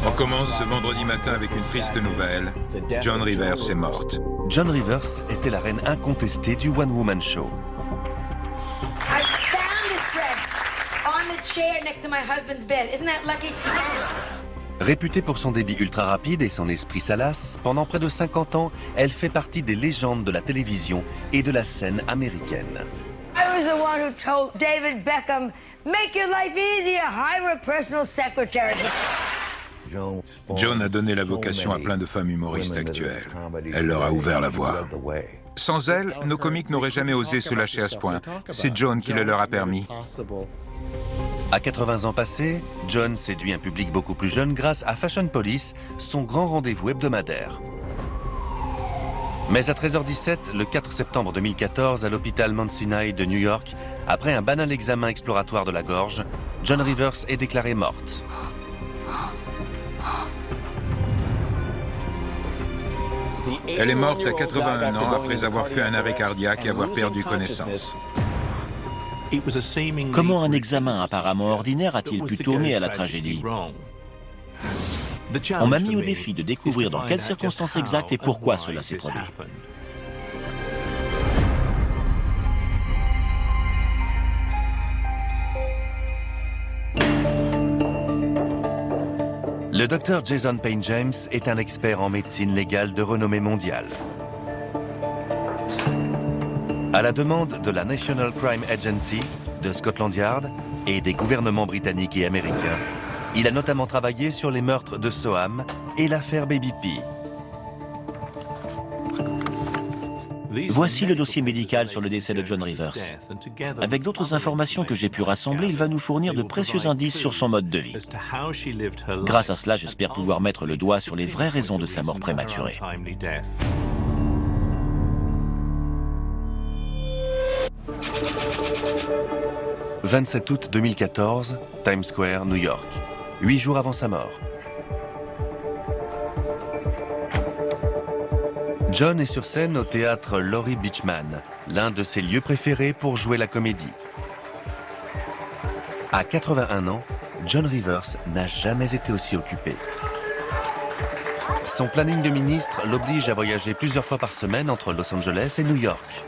On commence ce vendredi matin avec une triste nouvelle. Joan Rivers est morte. Joan Rivers était la reine incontestée du one-woman show. I found this dress on the chair next to my husband's bed. Isn't that lucky? Réputée pour son débit ultra rapide et son esprit salace, pendant près de 50 ans, elle fait partie des légendes de la télévision et de la scène américaine. I was the one who told David Beckham, make your life easier, hire a personal secretary. Joan a donné la vocation à plein de femmes humoristes actuelles. Elle leur a ouvert la voie. Sans elle, nos comiques n'auraient jamais osé se lâcher à ce point. C'est Joan qui le leur a permis. À 80 ans passés, Joan séduit un public beaucoup plus jeune grâce à Fashion Police, son grand rendez-vous hebdomadaire. Mais à 13h17, le 4 septembre 2014, à l'hôpital Mount Sinai de New York, après un banal examen exploratoire de la gorge, Joan Rivers est déclarée morte. Elle est morte à 81 ans après avoir fait un arrêt cardiaque et avoir perdu connaissance. Comment un examen apparemment ordinaire a-t-il pu tourner à la tragédie? On m'a mis au défi de découvrir dans quelles circonstances exactes et pourquoi cela s'est produit. Le docteur Jason Payne James est un expert en médecine légale de renommée mondiale. À la demande de la National Crime Agency, de Scotland Yard et des gouvernements britanniques et américains, il a notamment travaillé sur les meurtres de Soham et l'affaire Baby P. Voici le dossier médical sur le décès de Joan Rivers. Avec d'autres informations que j'ai pu rassembler, il va nous fournir de précieux indices sur son mode de vie. Grâce à cela, j'espère pouvoir mettre le doigt sur les vraies raisons de sa mort prématurée. « 27 août 2014, Times Square, New York. 8 jours avant sa mort. Joan est sur scène au théâtre Laurie Beachman, l'un de ses lieux préférés pour jouer la comédie. À 81 ans, Joan Rivers n'a jamais été aussi occupée. Son planning de ministre l'oblige à voyager plusieurs fois par semaine entre Los Angeles et New York.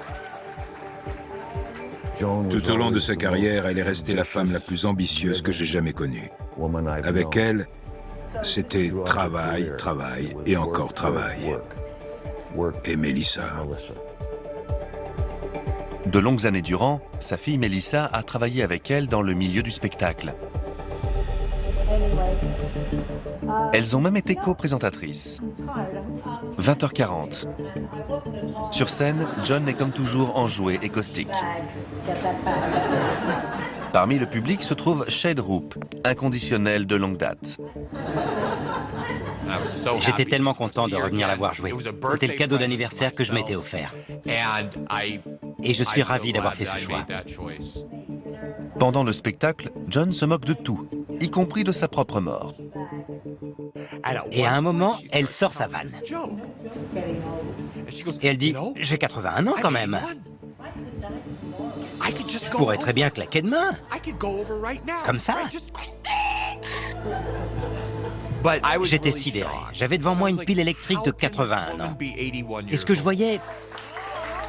Tout au long de sa carrière, elle est restée la femme la plus ambitieuse que j'ai jamais connue. Avec elle, c'était travail, travail et encore travail. Et Melissa. De longues années durant, sa fille Melissa a travaillé avec elle dans le milieu du spectacle. Elles ont même été co-présentatrices. 20h40. Sur scène, Joan est comme toujours enjouée et caustique. Parmi le public se trouve Shade Roop, inconditionnel de longue date. J'étais tellement content de revenir la voir jouer. C'était le cadeau d'anniversaire que je m'étais offert. Et je suis ravi d'avoir fait ce choix. Pendant le spectacle, Joan se moque de tout, y compris de sa propre mort. Et à un moment, elle sort sa vanne. Et elle dit « J'ai 81 ans quand même. Je pourrais très bien claquer de main. Comme ça. » J'étais sidéré. J'avais devant moi une pile électrique de 81 ans. Et ce que je voyais,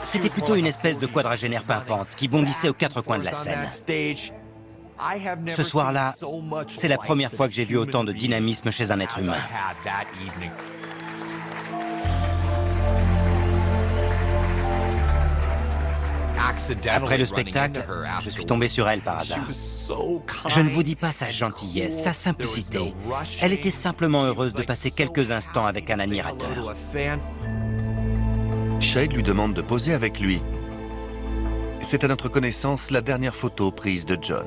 c'était plutôt une espèce de quadragénaire pimpante qui bondissait aux quatre coins de la scène. Ce soir-là, c'est la première fois que j'ai vu autant de dynamisme chez un être humain. Après le spectacle, je suis tombé sur elle par hasard. Je ne vous dis pas sa gentillesse, sa simplicité. Elle était simplement heureuse de passer quelques instants avec un admirateur. Shade lui demande de poser avec lui. C'est à notre connaissance la dernière photo prise de Joan.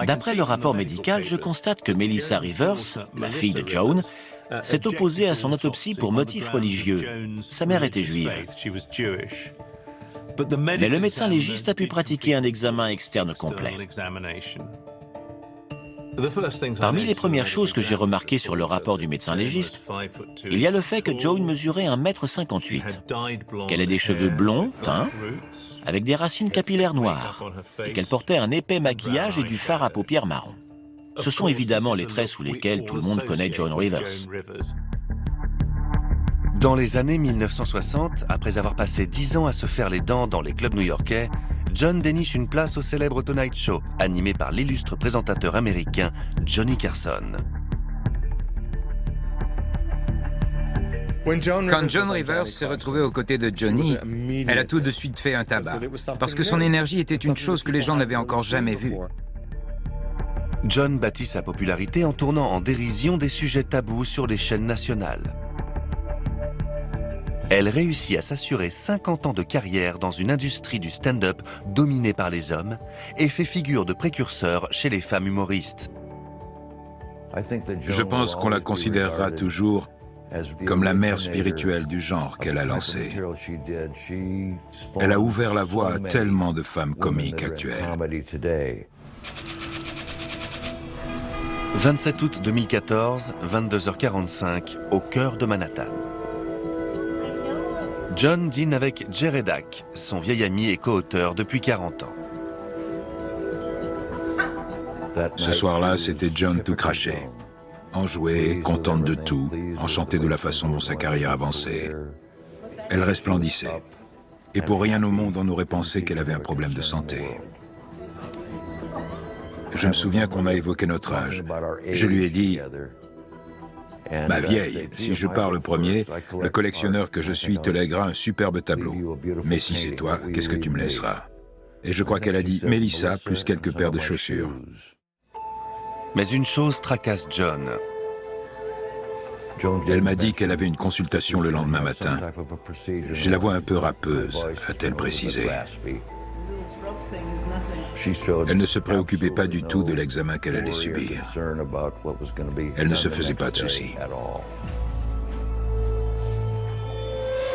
D'après le rapport médical, je constate que Melissa Rivers, la fille de Joan, s'est opposée à son autopsie pour motif religieux. Sa mère était juive. Mais le médecin légiste a pu pratiquer un examen externe complet. Parmi les premières choses que j'ai remarquées sur le rapport du médecin légiste, il y a le fait que Joan mesurait 1,58 m, qu'elle ait des cheveux blonds, teints, avec des racines capillaires noires, et qu'elle portait un épais maquillage et du fard à paupières marron. Ce sont évidemment les traits sous lesquels tout le monde connaît Joan Rivers. Dans les années 1960, après avoir passé 10 ans à se faire les dents dans les clubs new-yorkais, John déniche une place au célèbre Tonight Show, animé par l'illustre présentateur américain Johnny Carson. Quand Joan Rivers s'est retrouvée aux côtés de Johnny, elle a tout de suite fait un tabac, parce que son énergie était une chose que les gens n'avaient encore jamais vue. John bâtit sa popularité en tournant en dérision des sujets tabous sur les chaînes nationales. Elle réussit à s'assurer 50 ans de carrière dans une industrie du stand-up dominée par les hommes et fait figure de précurseur chez les femmes humoristes. Je pense qu'on la considérera toujours comme la mère spirituelle du genre qu'elle a lancé. Elle a ouvert la voie à tellement de femmes comiques actuelles. 27 août 2014, 22h45, au cœur de Manhattan. John dîne avec Jay Redak, son vieil ami et co-auteur depuis 40 ans. Ce soir-là, c'était John tout craché. Enjouée, contente de tout, enchantée de la façon dont sa carrière avançait. Elle resplendissait. Et pour rien au monde, on aurait pensé qu'elle avait un problème de santé. Je me souviens qu'on a évoqué notre âge. Je lui ai dit... Ma vieille, si je pars le premier, le collectionneur que je suis te lèguera un superbe tableau. Mais si c'est toi, qu'est-ce que tu me laisseras? Et je crois qu'elle a dit Mélissa plus quelques paires de chaussures. Mais une chose tracasse John. Elle m'a dit qu'elle avait une consultation le lendemain matin. J'ai la voix un peu râpeuse, a-t-elle précisé. Elle ne se préoccupait pas du tout de l'examen qu'elle allait subir. Elle ne se faisait pas de soucis.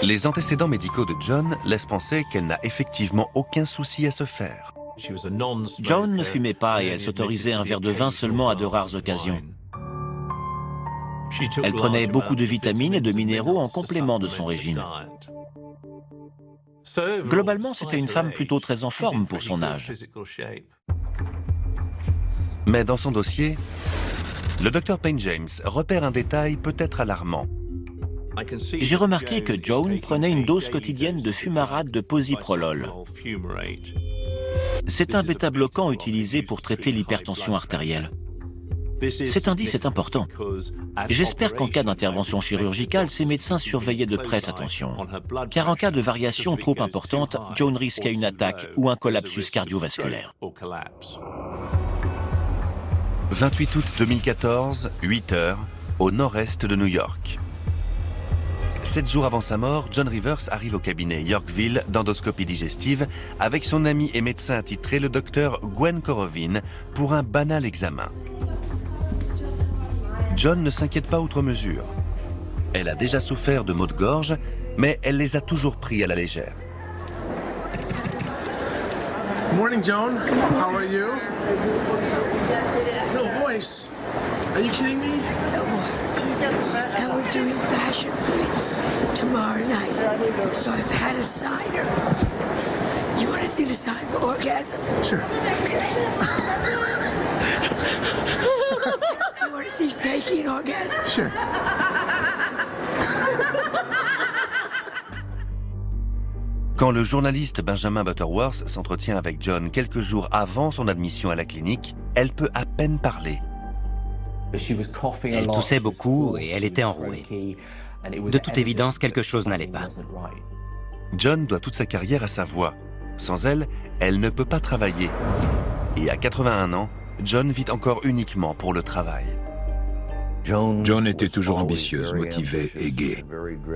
Les antécédents médicaux de John laissent penser qu'elle n'a effectivement aucun souci à se faire. Joan ne fumait pas et elle s'autorisait un verre de vin seulement à de rares occasions. Elle prenait beaucoup de vitamines et de minéraux en complément de son régime. Globalement, c'était une femme plutôt très en forme pour son âge. Mais dans son dossier, le Dr Payne James repère un détail peut-être alarmant. J'ai remarqué que Joan prenait une dose quotidienne de fumarate de posyprolol. C'est un bêta-bloquant utilisé pour traiter l'hypertension artérielle. Cet indice est important. J'espère qu'en cas d'intervention chirurgicale, ces médecins surveillaient de près sa tension. Car en cas de variation trop importante, Joan risquait une attaque ou un collapsus cardiovasculaire. 28 août 2014, 8 heures, au nord-est de New York. 7 jours avant sa mort, John Rivers arrive au cabinet Yorkville d'endoscopie digestive avec son ami et médecin attitré, le docteur Gwen Korovin, pour un banal examen. John ne s'inquiète pas outre mesure. Elle a déjà souffert de maux de gorge, mais elle les a toujours pris à la légère. Good morning, Joan. How are you? No voice. Are you kidding me? No voice. And we're doing fashion plates tomorrow night. So I've had a signer. You want to see the sign for orgasm? Sure. Do you want to see faking orgasm? Sure. Quand le journaliste Benjamin Butterworth s'entretient avec John quelques jours avant son admission à la clinique, elle peut à peine parler. Elle toussait beaucoup et elle était enrouée. De toute évidence, quelque chose n'allait pas. John doit toute sa carrière à sa voix. Sans elle, elle ne peut pas travailler. Et à 81 ans, John vit encore uniquement pour le travail. Joan était toujours ambitieuse, motivée et gaie.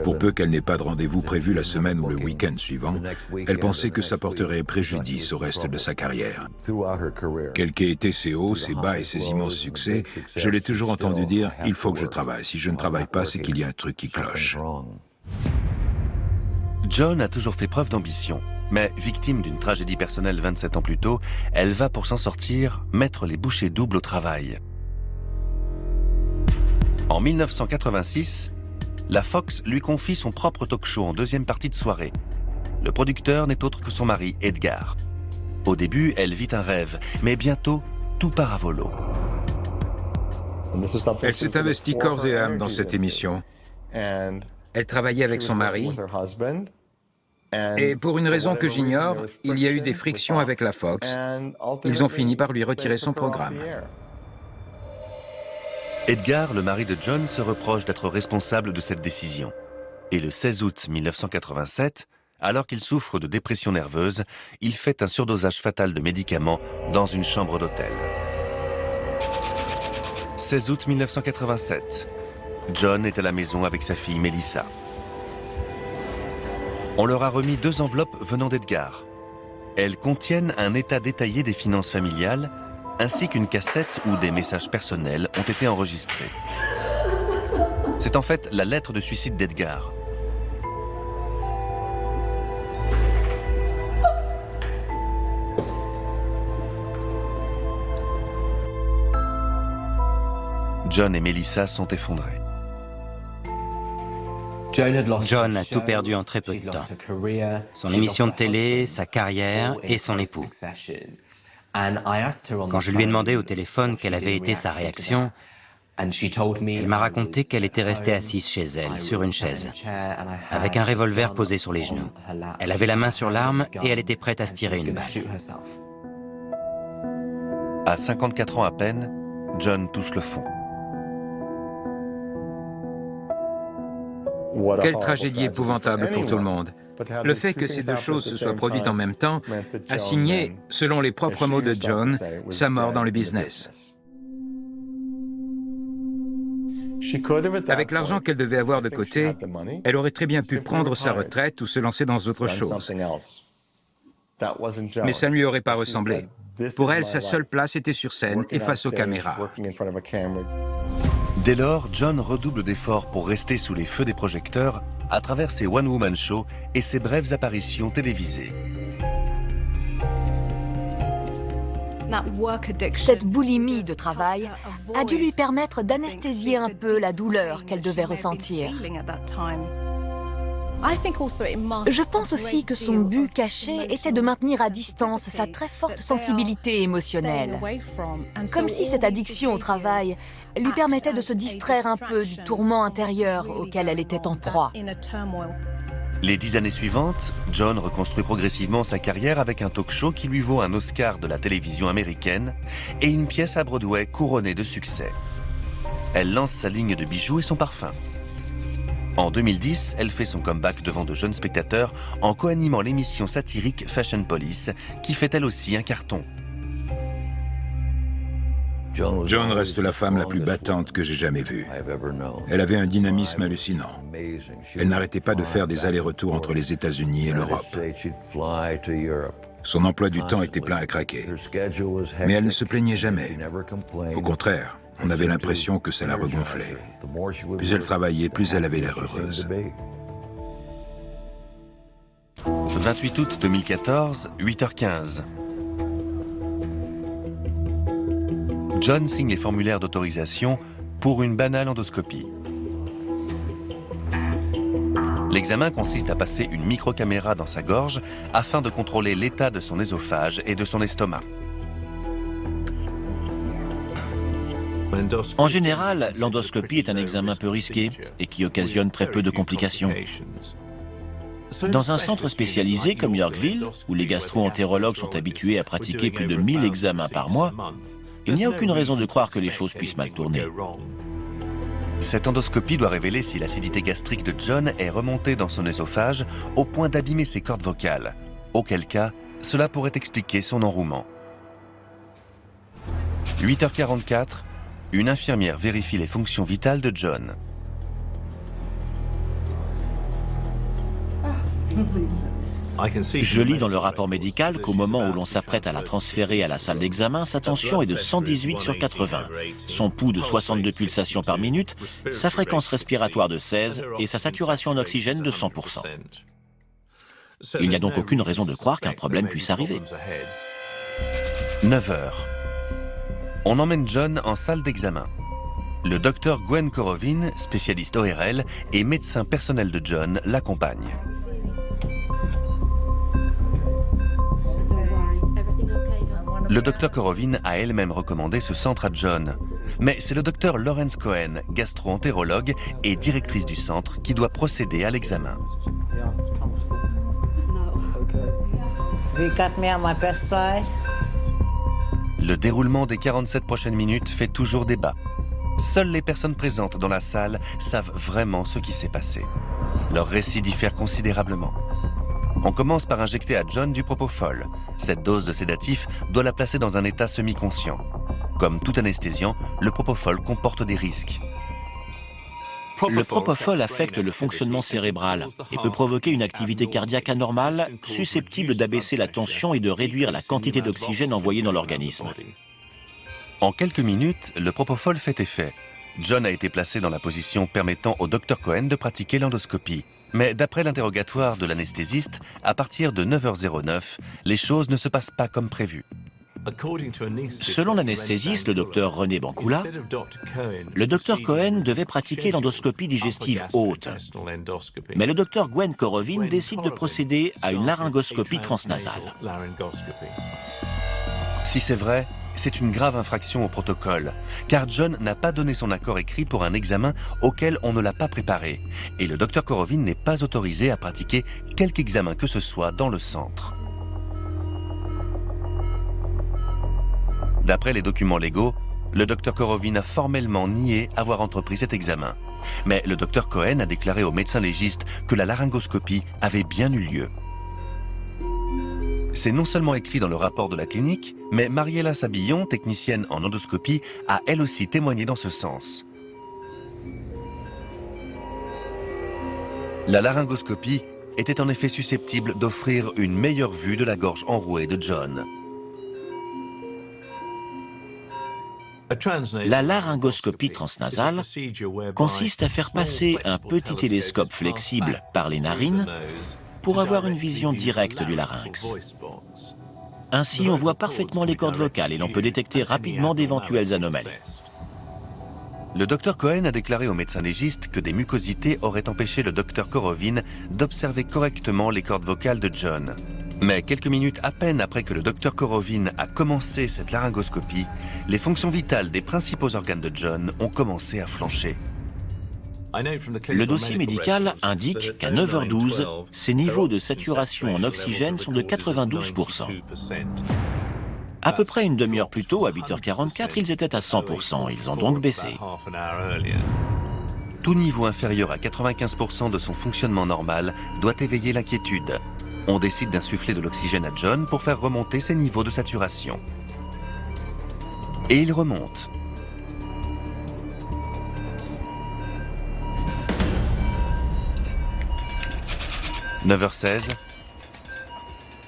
Pour peu qu'elle n'ait pas de rendez-vous prévu la semaine ou le week-end suivant, elle pensait que ça porterait préjudice au reste de sa carrière. Quels qu'aient été ses hauts, ses bas et ses immenses succès, je l'ai toujours entendu dire « il faut que je travaille. Si je ne travaille pas, c'est qu'il y a un truc qui cloche ». Joan a toujours fait preuve d'ambition, mais victime d'une tragédie personnelle 27 ans plus tôt, elle va pour s'en sortir mettre les bouchées doubles au travail. En 1986, la Fox lui confie son propre talk-show en deuxième partie de soirée. Le producteur n'est autre que son mari, Edgar. Au début, elle vit un rêve, mais bientôt, tout part à volo. Elle s'est investie corps et âme dans cette émission. Elle travaillait avec son mari. Et pour une raison que j'ignore, il y a eu des frictions avec la Fox. Ils ont fini par lui retirer son programme. Edgar, le mari de John, se reproche d'être responsable de cette décision. Et le 16 août 1987, alors qu'il souffre de dépression nerveuse, il fait un surdosage fatal de médicaments dans une chambre d'hôtel. 16 août 1987. John est à la maison avec sa fille Melissa. On leur a remis 2 enveloppes venant d'Edgar. Elles contiennent un état détaillé des finances familiales, ainsi qu'une cassette où des messages personnels ont été enregistrés. C'est en fait la lettre de suicide d'Edgar. John et Melissa sont effondrés. John a tout perdu en très peu de temps. Son émission de télé, sa carrière et son époux. Quand je lui ai demandé au téléphone quelle avait été sa réaction, elle m'a raconté qu'elle était restée assise chez elle, sur une chaise, avec un revolver posé sur les genoux. Elle avait la main sur l'arme et elle était prête à se tirer une balle. À 54 ans à peine, John touche le fond. Quelle tragédie épouvantable pour tout le monde. Le fait que ces 2 choses se soient produites en même temps a signé, selon les propres mots de John, sa mort dans le business. Avec l'argent qu'elle devait avoir de côté, elle aurait très bien pu prendre sa retraite ou se lancer dans autre chose. Mais ça ne lui aurait pas ressemblé. Pour elle, sa seule place était sur scène et face aux caméras. Dès lors, John redouble d'efforts pour rester sous les feux des projecteurs à travers ses one-woman shows et ses brèves apparitions télévisées. Cette boulimie de travail a dû lui permettre d'anesthésier un peu la douleur qu'elle devait ressentir. Je pense aussi que son but caché était de maintenir à distance sa très forte sensibilité émotionnelle. Comme si cette addiction au travail lui permettait de se distraire un peu du tourment intérieur auquel elle était en proie. Les 10 années suivantes, John reconstruit progressivement sa carrière avec un talk-show qui lui vaut un Oscar de la télévision américaine et une pièce à Broadway couronnée de succès. Elle lance sa ligne de bijoux et son parfum. En 2010, elle fait son comeback devant de jeunes spectateurs en co-animant l'émission satirique Fashion Police, qui fait elle aussi un carton. John reste la femme la plus battante que j'ai jamais vue. Elle avait un dynamisme hallucinant. Elle n'arrêtait pas de faire des allers-retours entre les États-Unis et l'Europe. Son emploi du temps était plein à craquer. Mais elle ne se plaignait jamais. Au contraire, on avait l'impression que ça la regonflait. Plus elle travaillait, plus elle avait l'air heureuse. 28 août 2014, 8h15. John signe les formulaires d'autorisation pour une banale endoscopie. L'examen consiste à passer une microcaméra dans sa gorge afin de contrôler l'état de son œsophage et de son estomac. En général, l'endoscopie est un examen peu risqué et qui occasionne très peu de complications. Dans un centre spécialisé comme Yorkville, où les gastro-entérologues sont habitués à pratiquer plus de 1000 examens par mois, il n'y a aucune raison de croire que les choses puissent mal tourner. Cette endoscopie doit révéler si l'acidité gastrique de John est remontée dans son œsophage au point d'abîmer ses cordes vocales, auquel cas, cela pourrait expliquer son enrouement. 8h44, une infirmière vérifie les fonctions vitales de John. Je lis dans le rapport médical qu'au moment où l'on s'apprête à la transférer à la salle d'examen, sa tension est de 118 sur 80, son pouls de 62 pulsations par minute, sa fréquence respiratoire de 16 et sa saturation en oxygène de 100%. Il n'y a donc aucune raison de croire qu'un problème puisse arriver. 9h. On emmène John en salle d'examen. Le docteur Gwen Korovin, spécialiste ORL et médecin personnel de John, l'accompagne. Le docteur Korovin a elle-même recommandé ce centre à John. Mais c'est le docteur Lawrence Cohen, gastro-entérologue et directrice du centre, qui doit procéder à l'examen. Le déroulement des 47 prochaines minutes fait toujours débat. Seules les personnes présentes dans la salle savent vraiment ce qui s'est passé. Leurs récits diffèrent considérablement. On commence par injecter à John du propofol. Cette dose de sédatif doit la placer dans un état semi-conscient. Comme tout anesthésiant, le propofol comporte des risques. Le propofol affecte le fonctionnement cérébral et peut provoquer une activité cardiaque anormale susceptible d'abaisser la tension et de réduire la quantité d'oxygène envoyée dans l'organisme. En quelques minutes, le propofol fait effet. John a été placé dans la position permettant au Dr Cohen de pratiquer l'endoscopie. Mais d'après l'interrogatoire de l'anesthésiste, à partir de 9h09, les choses ne se passent pas comme prévu. Selon l'anesthésiste, le docteur René Bancoula, le docteur Cohen devait pratiquer l'endoscopie digestive haute. Mais le docteur Gwen Korovin décide de procéder à une laryngoscopie transnasale. Si c'est vrai, c'est une grave infraction au protocole, car John n'a pas donné son accord écrit pour un examen auquel on ne l'a pas préparé, et le docteur Korovin n'est pas autorisé à pratiquer quelque examen que ce soit dans le centre. D'après les documents légaux, le docteur Korovin a formellement nié avoir entrepris cet examen. Mais le docteur Cohen a déclaré au médecin légiste que la laryngoscopie avait bien eu lieu. C'est non seulement écrit dans le rapport de la clinique, mais Mariella Sabillon, technicienne en endoscopie, a elle aussi témoigné dans ce sens. La laryngoscopie était en effet susceptible d'offrir une meilleure vue de la gorge enrouée de John. La laryngoscopie transnasale consiste à faire passer un petit télescope flexible par les narines pour avoir une vision directe du larynx. Ainsi, on voit parfaitement les cordes vocales et l'on peut détecter rapidement d'éventuelles anomalies. Le docteur Cohen a déclaré au médecin légiste que des mucosités auraient empêché le docteur Korovin d'observer correctement les cordes vocales de John. Mais quelques minutes à peine après que le docteur Korovin a commencé cette laryngoscopie, les fonctions vitales des principaux organes de John ont commencé à flancher. Le dossier médical indique qu'à 9h12, ses niveaux de saturation en oxygène sont de 92%. À peu près une demi-heure plus tôt, à 8h44, ils étaient à 100%. Ils ont donc baissé. Tout niveau inférieur à 95% de son fonctionnement normal doit éveiller l'inquiétude. On décide d'insuffler de l'oxygène à John pour faire remonter ses niveaux de saturation. Et il remonte. « 9h16,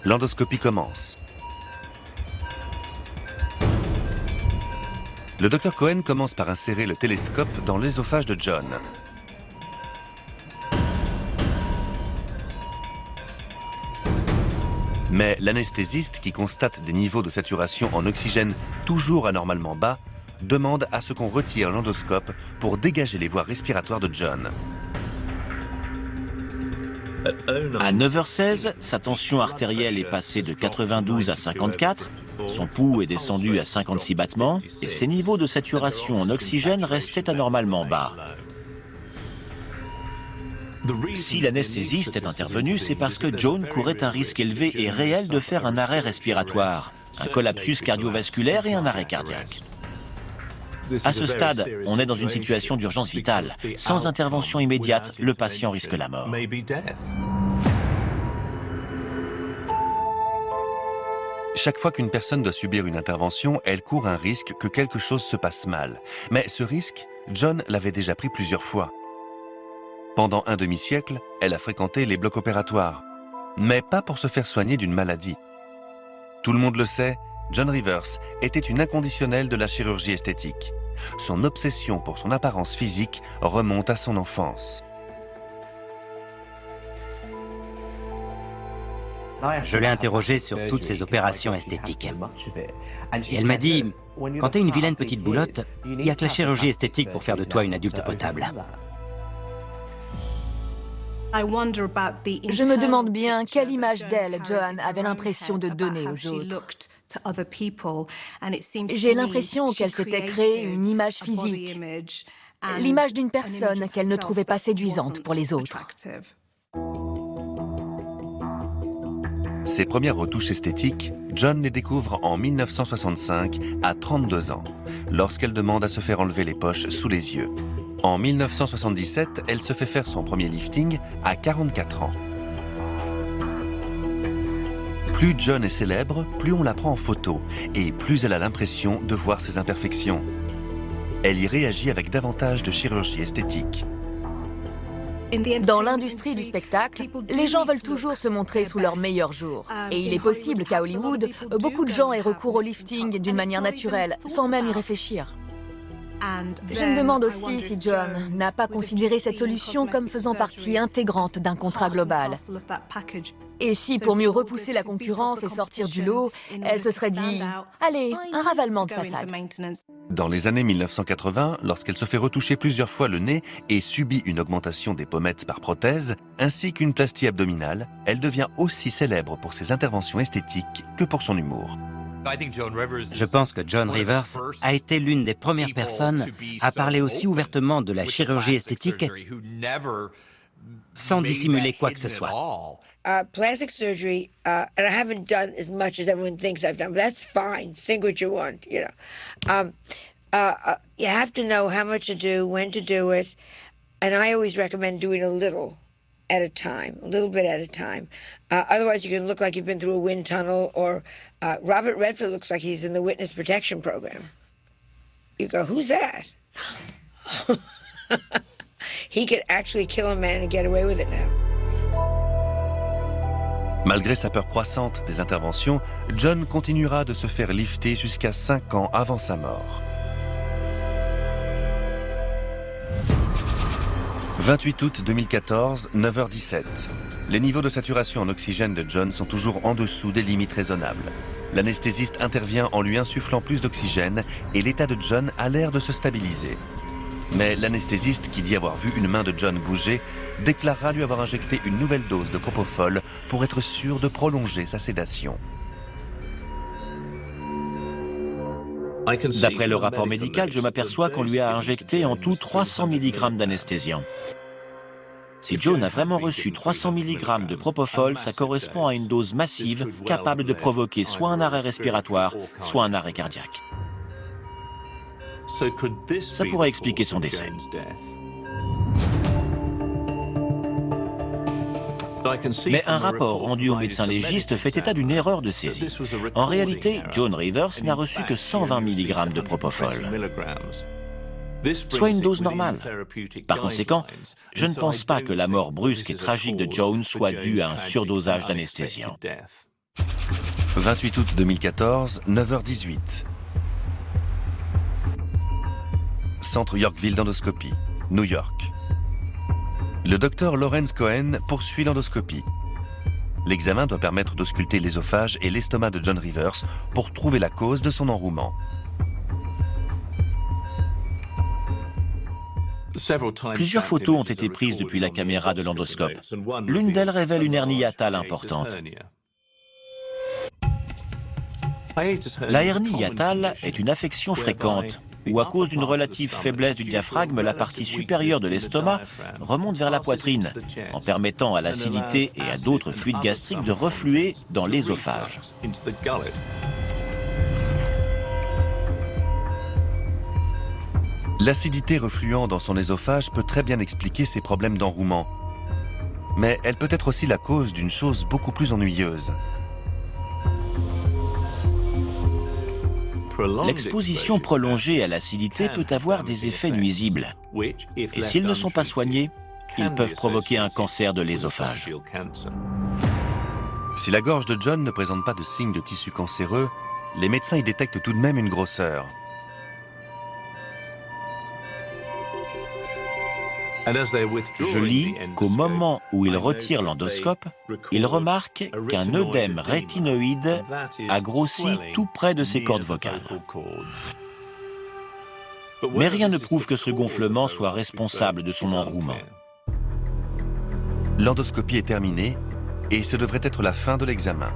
l'endoscopie commence. Le docteur Cohen commence par insérer le télescope dans l'ésophage de John. Mais l'anesthésiste, qui constate des niveaux de saturation en oxygène toujours anormalement bas, demande à ce qu'on retire l'endoscope pour dégager les voies respiratoires de John. À 9h16, sa tension artérielle est passée de 92 à 54, son pouls est descendu à 56 battements et ses niveaux de saturation en oxygène restaient anormalement bas. Si l'anesthésiste est intervenu, c'est parce que John courait un risque élevé et réel de faire un arrêt respiratoire, un collapsus cardiovasculaire et un arrêt cardiaque. À ce stade, on est dans une situation d'urgence vitale. Sans intervention immédiate, le patient risque la mort. Chaque fois qu'une personne doit subir une intervention, elle court un risque que quelque chose se passe mal. Mais ce risque, John l'avait déjà pris plusieurs fois. Pendant un demi-siècle, elle a fréquenté les blocs opératoires. Mais pas pour se faire soigner d'une maladie. Tout le monde le sait, John Rivers était une inconditionnelle de la chirurgie esthétique. Son obsession pour son apparence physique remonte à son enfance. Je l'ai interrogée sur toutes ces opérations esthétiques. Et elle m'a dit, quand t'es une vilaine petite boulotte, il n'y a que la chirurgie esthétique pour faire de toi une adulte potable. Je me demande bien quelle image d'elle, John, avait l'impression de donner aux autres. J'ai l'impression qu'elle s'était créée une image physique, l'image d'une personne qu'elle ne trouvait pas séduisante pour les autres. Ses premières retouches esthétiques, John les découvre en 1965, à 32 ans, lorsqu'elle demande à se faire enlever les poches sous les yeux. En 1977, elle se fait faire son premier lifting à 44 ans. Plus John est célèbre, plus on la prend en photo, et plus elle a l'impression de voir ses imperfections. Elle y réagit avec davantage de chirurgie esthétique. Dans l'industrie du spectacle, les gens veulent toujours se montrer sous leur meilleur jour. Et il est possible qu'à Hollywood, beaucoup de gens aient recours au lifting d'une manière naturelle, sans même y réfléchir. Je me demande aussi si John n'a pas considéré cette solution comme faisant partie intégrante d'un contrat global. Et si, pour mieux repousser la concurrence et sortir du lot, elle se serait dit « Allez, un ravalement de façade ». Dans les années 1980, lorsqu'elle se fait retoucher plusieurs fois le nez et subit une augmentation des pommettes par prothèse, ainsi qu'une plastie abdominale, elle devient aussi célèbre pour ses interventions esthétiques que pour son humour. Je pense que Joan Rivers a été l'une des premières personnes à parler aussi ouvertement de la chirurgie esthétique sans dissimuler quoi que ce soit. Plastic surgery, and I haven't done as much as everyone thinks I've done, but that's fine. Think what you want, you know. You have to know how much to do, when to do it, and I always recommend doing a little at a time, a little bit at a time. Otherwise, you can look like you've been through a wind tunnel, or Robert Redford looks like he's in the witness protection program. You go, who's that? He could actually kill a man and get away with it now. Malgré sa peur croissante des interventions, John continuera de se faire lifter jusqu'à 5 ans avant sa mort. 28 août 2014, 9h17. Les niveaux de saturation en oxygène de John sont toujours en dessous des limites raisonnables. L'anesthésiste intervient en lui insufflant plus d'oxygène et l'état de John a l'air de se stabiliser. Mais l'anesthésiste, qui dit avoir vu une main de John bouger, déclarera lui avoir injecté une nouvelle dose de propofol pour être sûr de prolonger sa sédation. D'après le rapport médical, je m'aperçois qu'on lui a injecté en tout 300 mg d'anesthésiant. Si Joan a vraiment reçu 300 mg de propofol, ça correspond à une dose massive capable de provoquer soit un arrêt respiratoire, soit un arrêt cardiaque. Ça pourrait expliquer son décès. Mais un rapport rendu au médecin légiste fait état d'une erreur de saisie. En réalité, Joan Rivers n'a reçu que 120 mg de propofol, soit une dose normale. Par conséquent, je ne pense pas que la mort brusque et tragique de Joan soit due à un surdosage d'anesthésiant. 28 août 2014, 9h18. Centre Yorkville d'endoscopie, New York. Le docteur Lawrence Cohen poursuit l'endoscopie. L'examen doit permettre d'ausculter l'œsophage et l'estomac de John Rivers pour trouver la cause de son enrouement. Plusieurs photos ont été prises depuis la caméra de l'endoscope. L'une d'elles révèle une hernie hiatale importante. La hernie hiatale est une affection fréquente où, à cause d'une relative faiblesse du diaphragme, la partie supérieure de l'estomac remonte vers la poitrine, en permettant à l'acidité et à d'autres fluides gastriques de refluer dans l'œsophage. L'acidité refluant dans son œsophage peut très bien expliquer ses problèmes d'enrouement. Mais elle peut être aussi la cause d'une chose beaucoup plus ennuyeuse. L'exposition prolongée à l'acidité peut avoir des effets nuisibles. Et s'ils ne sont pas soignés, ils peuvent provoquer un cancer de l'œsophage. Si la gorge de John ne présente pas de signes de tissu cancéreux, les médecins y détectent tout de même une grosseur. Je lis qu'au moment où il retire l'endoscope, il remarque qu'un œdème rétinoïde a grossi tout près de ses cordes vocales. Mais rien ne prouve que ce gonflement soit responsable de son enrouement. L'endoscopie est terminée et ce devrait être la fin de l'examen.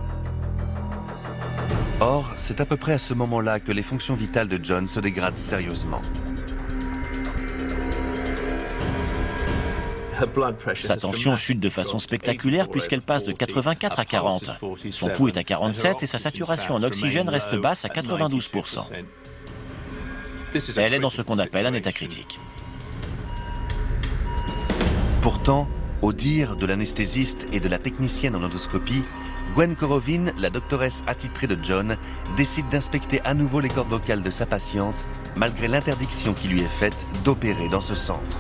Or, c'est à peu près à ce moment-là que les fonctions vitales de John se dégradent sérieusement. Sa tension chute de façon spectaculaire puisqu'elle passe de 84 à 40. Son pouls est à 47 et sa saturation en oxygène reste basse à 92%. Elle est dans ce qu'on appelle un état critique. Pourtant, au dire de l'anesthésiste et de la technicienne en endoscopie, Gwen Korovin, la doctoresse attitrée de John, décide d'inspecter à nouveau les cordes vocales de sa patiente, malgré l'interdiction qui lui est faite d'opérer dans ce centre.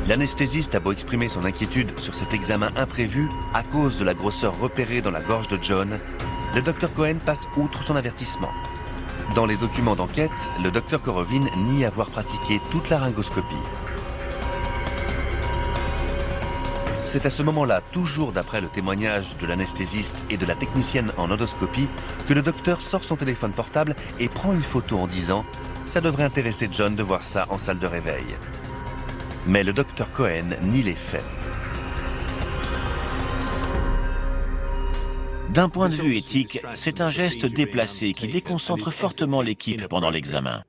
L'anesthésiste a beau exprimer son inquiétude sur cet examen imprévu à cause de la grosseur repérée dans la gorge de John, le Dr Cohen passe outre son avertissement. Dans les documents d'enquête, le Dr Korovin nie avoir pratiqué toute la laryngoscopie. C'est à ce moment-là, toujours d'après le témoignage de l'anesthésiste et de la technicienne en endoscopie, que le docteur sort son téléphone portable et prend une photo en disant « Ça devrait intéresser John de voir ça en salle de réveil ». Mais le docteur Cohen nie les faits. D'un point de vue éthique, c'est un geste déplacé qui déconcentre fortement l'équipe pendant l'examen.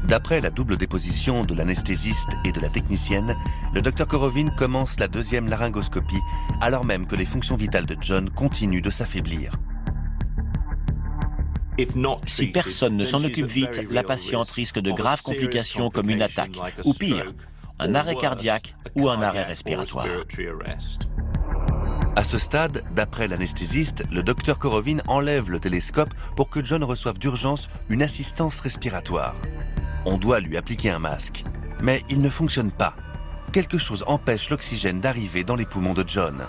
D'après la double déposition de l'anesthésiste et de la technicienne, le Dr Korovin commence la deuxième laryngoscopie, alors même que les fonctions vitales de John continuent de s'affaiblir. Si personne ne s'en occupe vite, la patiente risque de graves complications comme une attaque, ou pire, un arrêt cardiaque ou un arrêt respiratoire. À ce stade, d'après l'anesthésiste, le Dr Korovin enlève le télescope pour que John reçoive d'urgence une assistance respiratoire. On doit lui appliquer un masque, mais il ne fonctionne pas. Quelque chose empêche l'oxygène d'arriver dans les poumons de John.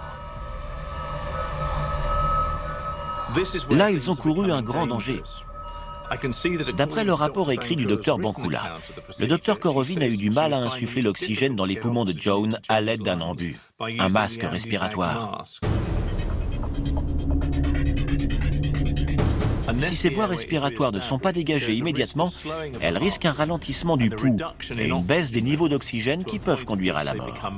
Là, ils ont couru un grand danger. D'après le rapport écrit du docteur Bankula, le docteur Korovin a eu du mal à insuffler l'oxygène dans les poumons de John à l'aide d'un embu, un masque respiratoire. Si ces voies respiratoires ne sont pas dégagées immédiatement, elles risquent un ralentissement du pouls et une baisse des niveaux d'oxygène qui peuvent conduire à la mort.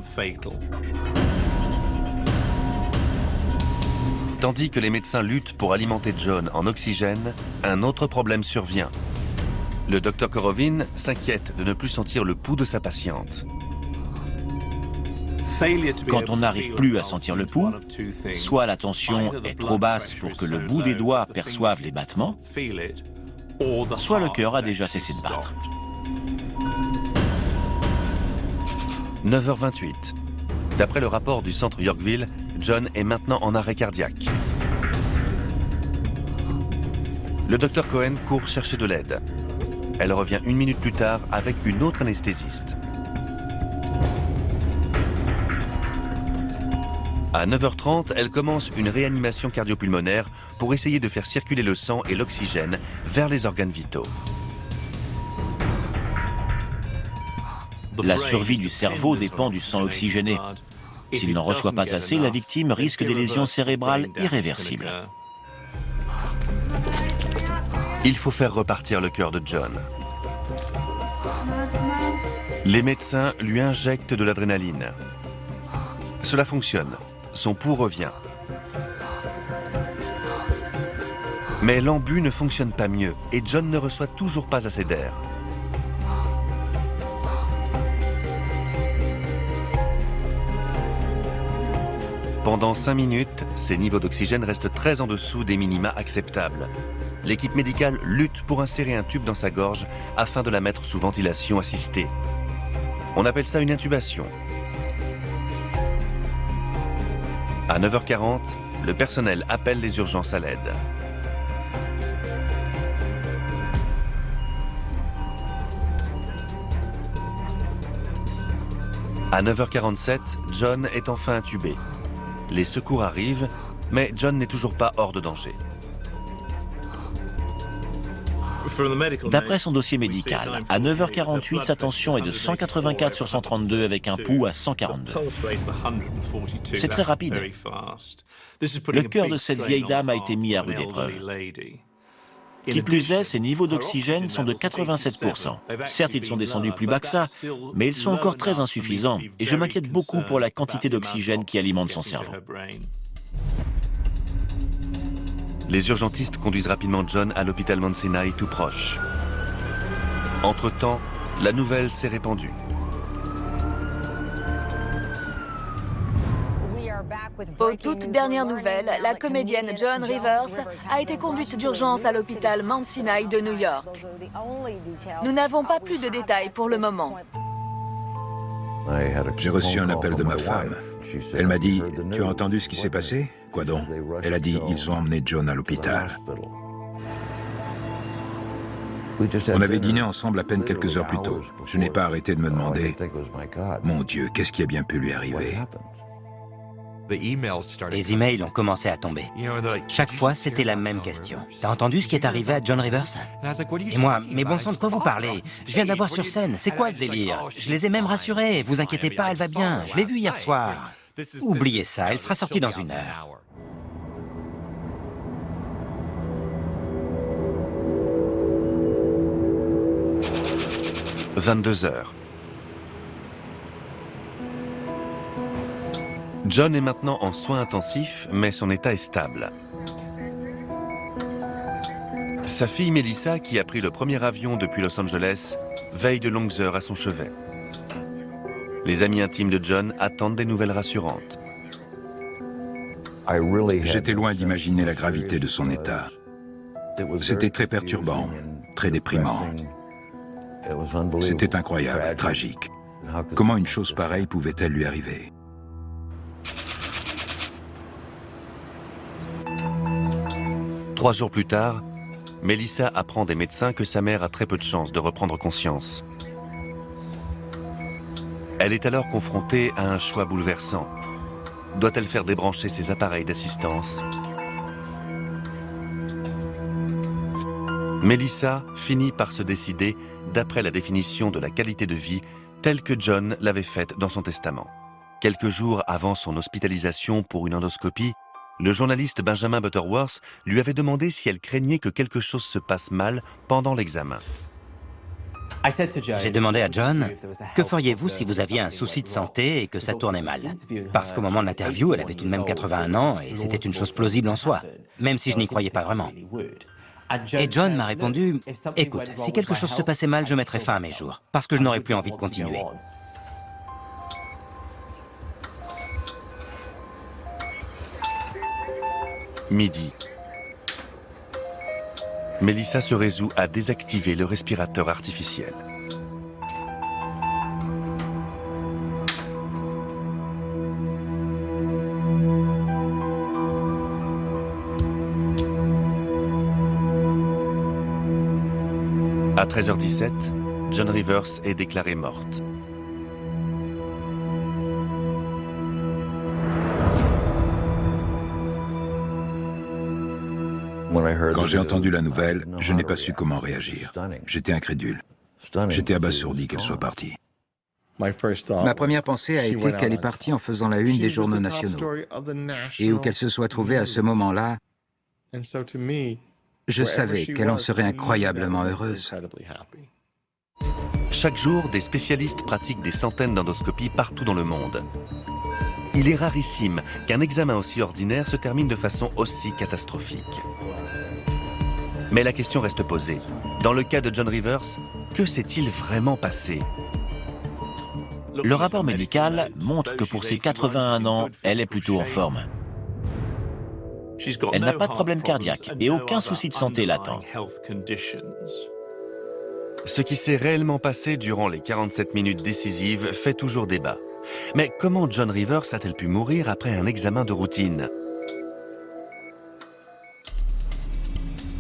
Tandis que les médecins luttent pour alimenter John en oxygène, un autre problème survient. Le Dr Korovin s'inquiète de ne plus sentir le pouls de sa patiente. Quand on n'arrive plus à sentir le pouls, soit la tension est trop basse pour que le bout des doigts perçoive les battements, soit le cœur a déjà cessé de battre. 9h28. D'après le rapport du centre Yorkville, John est maintenant en arrêt cardiaque. Le docteur Cohen court chercher de l'aide. Elle revient 1 minute plus tard avec une autre anesthésiste. À 9h30, elle commence une réanimation cardio-pulmonaire pour essayer de faire circuler le sang et l'oxygène vers les organes vitaux. La survie du cerveau dépend du sang oxygéné. S'il n'en reçoit pas assez, la victime risque des lésions cérébrales irréversibles. Il faut faire repartir le cœur de John. Les médecins lui injectent de l'adrénaline. Cela fonctionne. Son pouls revient. Mais l'embu ne fonctionne pas mieux et John ne reçoit toujours pas assez d'air. Pendant 5 minutes, ses niveaux d'oxygène restent très en dessous des minima acceptables. L'équipe médicale lutte pour insérer un tube dans sa gorge afin de la mettre sous ventilation assistée. On appelle ça une intubation. À 9h40, le personnel appelle les urgences à l'aide. À 9h47, John est enfin intubé. Les secours arrivent, mais John n'est toujours pas hors de danger. D'après son dossier médical, à 9h48, sa tension est de 184 sur 132 avec un pouls à 142. C'est très rapide. Le cœur de cette vieille dame a été mis à rude épreuve. Qui plus est, ses niveaux d'oxygène sont de 87%. Certes, ils sont descendus plus bas que ça, mais ils sont encore très insuffisants et je m'inquiète beaucoup pour la quantité d'oxygène qui alimente son cerveau. Les urgentistes conduisent rapidement John à l'hôpital Mount Sinai tout proche. Entre-temps, la nouvelle s'est répandue. Aux toutes dernières nouvelles, la comédienne Joan Rivers a été conduite d'urgence à l'hôpital Mount Sinai de New York. Nous n'avons pas plus de détails pour le moment. J'ai reçu un appel de ma femme. Elle m'a dit « Tu as entendu ce qui s'est passé ?»« Quoi donc ?» Elle a dit « Ils ont emmené John à l'hôpital. » On avait dîné ensemble à peine quelques heures plus tôt. Je n'ai pas arrêté de me demander « Mon Dieu, qu'est-ce qui a bien pu lui arriver ?» Les emails ont commencé à tomber. Chaque fois, c'était la même question. T'as entendu ce qui est arrivé à John Rivers? Et moi, mais bon sang, de quoi vous parlez? Je viens de la voir sur scène, c'est quoi ce délire? Je les ai même rassurés, vous inquiétez pas, elle va bien, je l'ai vue hier soir. Oubliez ça, elle sera sortie dans une heure. « 22 heures. John est maintenant en soins intensifs, mais son état est stable. Sa fille Melissa, qui a pris le premier avion depuis Los Angeles, veille de longues heures à son chevet. Les amis intimes de John attendent des nouvelles rassurantes. J'étais loin d'imaginer la gravité de son état. C'était très perturbant, très déprimant. C'était incroyable, tragique. Comment une chose pareille pouvait-elle lui arriver ? Trois jours plus tard, Melissa apprend des médecins que sa mère a très peu de chances de reprendre conscience. Elle est alors confrontée à un choix bouleversant. Doit-elle faire débrancher ses appareils d'assistance? Melissa finit par se décider d'après la définition de la qualité de vie telle que John l'avait faite dans son testament. Quelques jours avant son hospitalisation pour une endoscopie, le journaliste Benjamin Butterworth lui avait demandé si elle craignait que quelque chose se passe mal pendant l'examen. J'ai demandé à John, que feriez-vous si vous aviez un souci de santé et que ça tournait mal? Parce qu'au moment de l'interview, elle avait tout de même 81 ans et c'était une chose plausible en soi, même si je n'y croyais pas vraiment. Et John m'a répondu, écoute, si quelque chose se passait mal, je mettrais fin à mes jours, parce que je n'aurais plus envie de continuer. Midi. Melissa se résout à désactiver le respirateur artificiel. À 13h17, John Rivers est déclarée morte. Quand j'ai entendu la nouvelle, je n'ai pas su comment réagir. J'étais incrédule. J'étais abasourdi qu'elle soit partie. Ma première pensée a été qu'elle est partie en faisant la une des journaux nationaux et où qu'elle se soit trouvée à ce moment-là. Je savais qu'elle en serait incroyablement heureuse. Chaque jour, des spécialistes pratiquent des centaines d'endoscopies partout dans le monde. Il est rarissime qu'un examen aussi ordinaire se termine de façon aussi catastrophique. Mais la question reste posée. Dans le cas de John Rivers, que s'est-il vraiment passé? Le rapport médical montre que pour ses 81 ans, elle est plutôt en forme. Elle n'a pas de problème cardiaque et aucun souci de santé latent. Ce qui s'est réellement passé durant les 47 minutes décisives fait toujours débat. Mais comment John Rivers a-t-elle pu mourir après un examen de routine?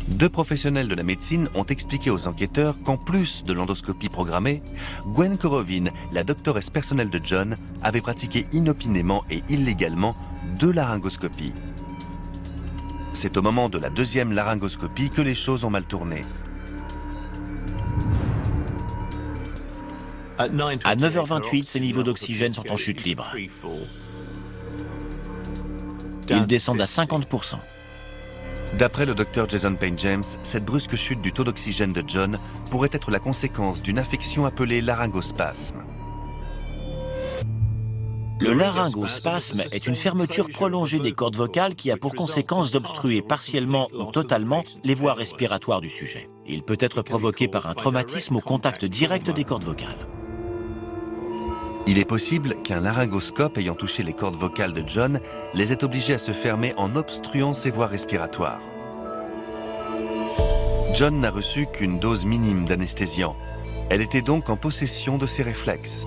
Deux professionnels de la médecine ont expliqué aux enquêteurs qu'en plus de l'endoscopie programmée, Gwen Korovin, la doctoresse personnelle de John, avait pratiqué inopinément et illégalement 2 laryngoscopies. C'est au moment de la 2e laryngoscopie que les choses ont mal tourné. À 9h28, ses niveaux d'oxygène sont en chute libre. Ils descendent à 50%. D'après le docteur Jason Payne James, cette brusque chute du taux d'oxygène de John pourrait être la conséquence d'une affection appelée laryngospasme. Le laryngospasme est une fermeture prolongée des cordes vocales qui a pour conséquence d'obstruer partiellement ou totalement les voies respiratoires du sujet. Il peut être provoqué par un traumatisme au contact direct des cordes vocales. Il est possible qu'un laryngoscope ayant touché les cordes vocales de John les ait obligés à se fermer en obstruant ses voies respiratoires. John n'a reçu qu'une dose minime d'anesthésiant. Elle était donc en possession de ses réflexes.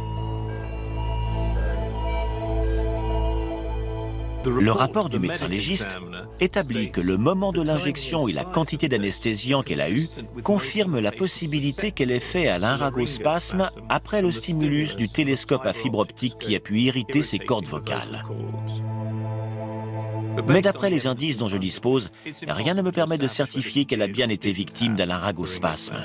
Le rapport du médecin légiste établit que le moment de l'injection et la quantité d'anesthésiant qu'elle a eue confirment la possibilité qu'elle ait fait un laryngospasme après le stimulus du télescope à fibre optique qui a pu irriter ses cordes vocales. Mais d'après les indices dont je dispose, rien ne me permet de certifier qu'elle a bien été victime d'un laryngospasme.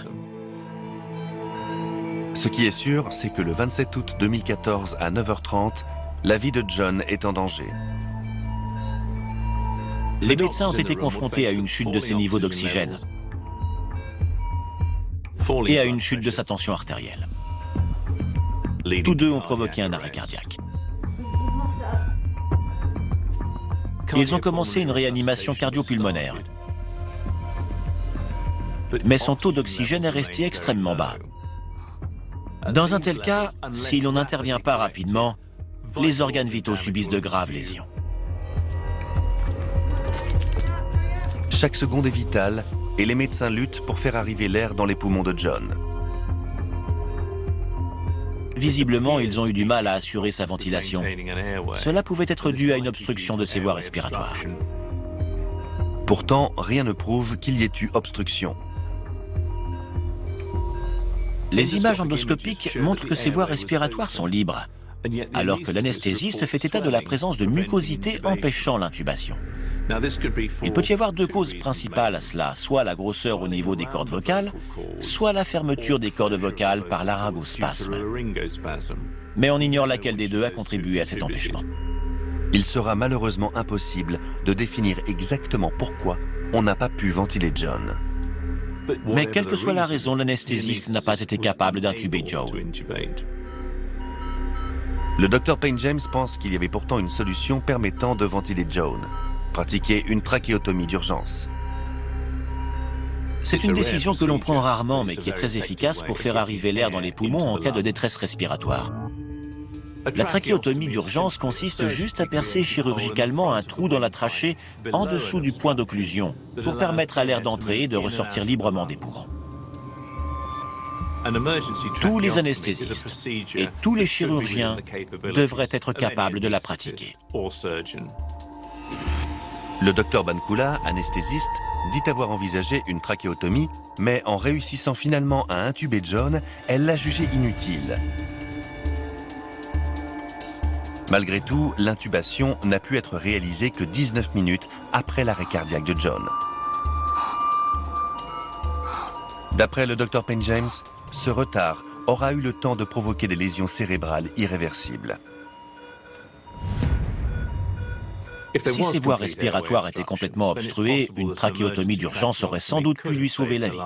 Ce qui est sûr, c'est que le 27 août 2014 à 9h30, la vie de John est en danger. Les médecins ont été confrontés à une chute de ses niveaux d'oxygène et à une chute de sa tension artérielle. Tous deux ont provoqué un arrêt cardiaque. Ils ont commencé une réanimation cardio-pulmonaire. Mais son taux d'oxygène est resté extrêmement bas. Dans un tel cas, si l'on n'intervient pas rapidement, les organes vitaux subissent de graves lésions. Chaque seconde est vitale et les médecins luttent pour faire arriver l'air dans les poumons de John. Visiblement, ils ont eu du mal à assurer sa ventilation. Cela pouvait être dû à une obstruction de ses voies respiratoires. Pourtant, rien ne prouve qu'il y ait eu obstruction. Les images endoscopiques montrent que ses voies respiratoires sont libres, alors que l'anesthésiste fait état de la présence de mucosité empêchant l'intubation. Il peut y avoir deux causes principales à cela, soit la grosseur au niveau des cordes vocales, soit la fermeture des cordes vocales par laryngospasme. Mais on ignore laquelle des deux a contribué à cet empêchement. Il sera malheureusement impossible de définir exactement pourquoi on n'a pas pu ventiler John. Mais quelle que soit la raison, l'anesthésiste n'a pas été capable d'intuber Joe. Le Dr Payne James pense qu'il y avait pourtant une solution permettant de ventiler John. Pratiquer une trachéotomie d'urgence. C'est une décision que l'on prend rarement, mais qui est très efficace pour faire arriver l'air dans les poumons en cas de détresse respiratoire. La trachéotomie d'urgence consiste juste à percer chirurgicalement un trou dans la trachée en dessous du point d'occlusion pour permettre à l'air d'entrer et de ressortir librement des poumons. Tous les anesthésistes et tous les chirurgiens devraient être capables de la pratiquer. Le docteur Bankula, anesthésiste, dit avoir envisagé une trachéotomie, mais en réussissant finalement à intuber John, elle l'a jugé inutile. Malgré tout, l'intubation n'a pu être réalisée que 19 minutes après l'arrêt cardiaque de John. D'après le Dr Payne James, ce retard aura eu le temps de provoquer des lésions cérébrales irréversibles. Si ses voies respiratoires étaient complètement obstruées, une trachéotomie d'urgence aurait sans doute pu lui sauver la vie.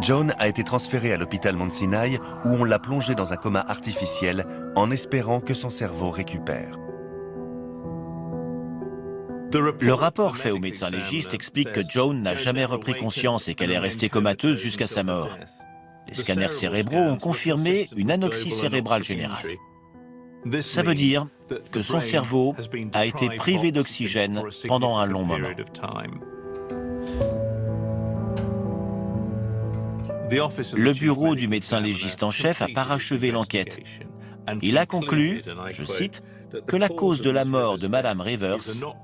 John a été transféré à l'hôpital Mount Sinai où on l'a plongé dans un coma artificiel en espérant que son cerveau récupère. Le rapport fait au médecin légiste explique que Joan n'a jamais repris conscience et qu'elle est restée comateuse jusqu'à sa mort. Les scanners cérébraux ont confirmé une anoxie cérébrale générale. Ça veut dire que son cerveau a été privé d'oxygène pendant un long moment. Le bureau du médecin légiste en chef a parachevé l'enquête. Il a conclu, je cite, que la cause de la mort de Madame Rivers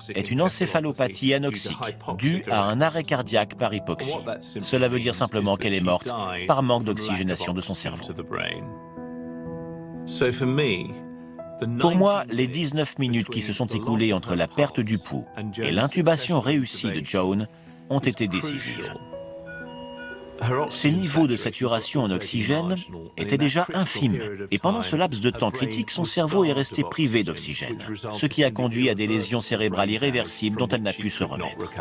est une encéphalopathie anoxique due à un arrêt cardiaque par hypoxie. Cela veut dire simplement qu'elle est morte par manque d'oxygénation de son cerveau. Pour moi, les 19 minutes qui se sont écoulées entre la perte du pouls et l'intubation réussie de Joan ont été décisives. Ses niveaux de saturation en oxygène étaient déjà infimes, et pendant ce laps de temps critique, son cerveau est resté privé d'oxygène, ce qui a conduit à des lésions cérébrales irréversibles dont elle n'a pu se remettre.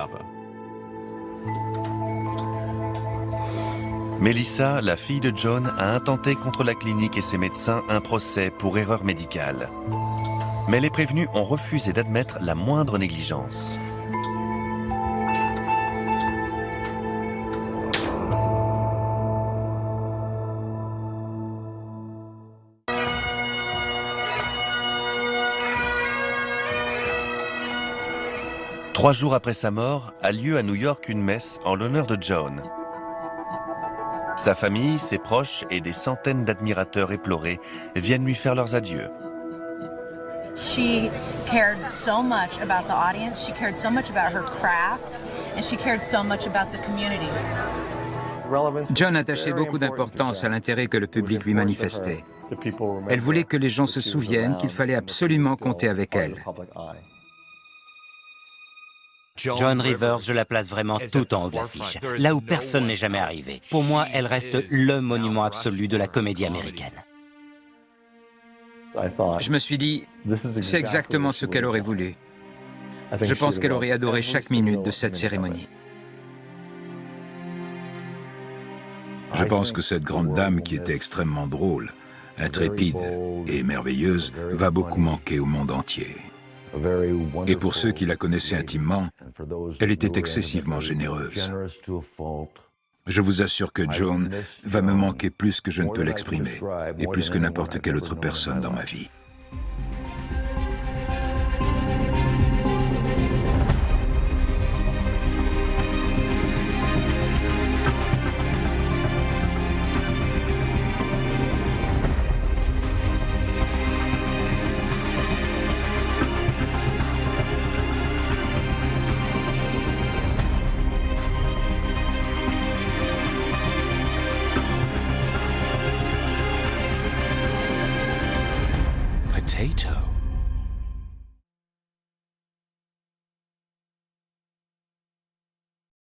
Melissa, la fille de John, a intenté contre la clinique et ses médecins un procès pour erreur médicale. Mais les prévenus ont refusé d'admettre la moindre négligence. Trois jours après sa mort, a lieu à New York une messe en l'honneur de Joan. Sa famille, ses proches et des centaines d'admirateurs éplorés viennent lui faire leurs adieux. She cared so much about the audience, she cared so much about her craft, and she cared so much about the community. Joan attachait beaucoup d'importance à l'intérêt que le public lui manifestait. Elle voulait que les gens se souviennent qu'il fallait absolument compter avec elle. Joan Rivers, je la place vraiment tout en haut de l'affiche, là où personne n'est jamais arrivé. Pour moi, elle reste le monument absolu de la comédie américaine. Je me suis dit, c'est exactement ce qu'elle aurait voulu. Je pense qu'elle aurait adoré chaque minute de cette cérémonie. Je pense que cette grande dame qui était extrêmement drôle, intrépide et merveilleuse va beaucoup manquer au monde entier. Et pour ceux qui la connaissaient intimement, elle était excessivement généreuse. Je vous assure que Joan va me manquer plus que je ne peux l'exprimer, et plus que n'importe quelle autre personne dans ma vie. Potato.